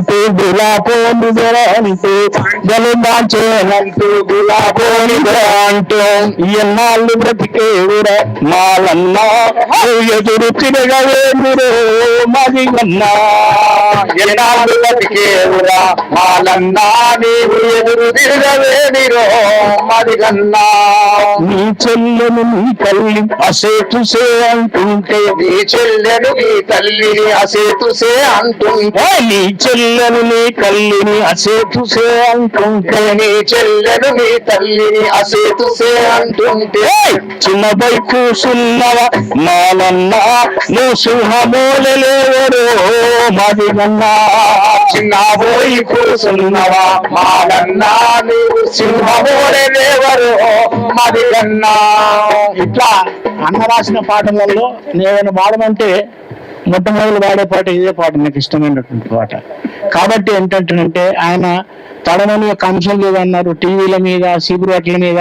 అంటూ గులాబోని అంటూ గలుదాచేనంటూ గులాబోని అంటూ ఎన్నాళ్ళు బ్రతికేవురా మాలన్నా ఎదురు తిరగవేందురో మదిగన్నా ఎన్నాళ్ళు బతికేవురా మాలన్నా నీవు ఎదురు తిరగవేదిరో మదిగన్నా నీ చెల్లెను నీ తల్లి అసేతుసే అంటుంటే నీ చెల్లెను నీ తల్లిని అసేతుసే అంటుంటే నీ చెల్లెను నీ తల్లిని అసేతుసే అంటుంటే నీ చెల్లెను నీ తల్లిని అసేతుసే అంటుంటే చిన్నపై కూసున్నవ మాలన్నా నువ్వు సింహమూలలేవరో మదిగన్నా చిన్నబోయి కూసున్నవా మాలన్నా నీవు సింహమూలెవరు మదిగన్నా. ఇట్లా అన్న రాసిన పాటలలో నేను పాడమంటే మొట్టమొదటి పాడే పాట ఇదే పాట, నాకు ఇష్టమైనటువంటి పాట. కాబట్టి ఏంటంటే ఆయన తడమని కంచెలు లేదన్నారు, టీవీల మీద సిగరెట్ల మీద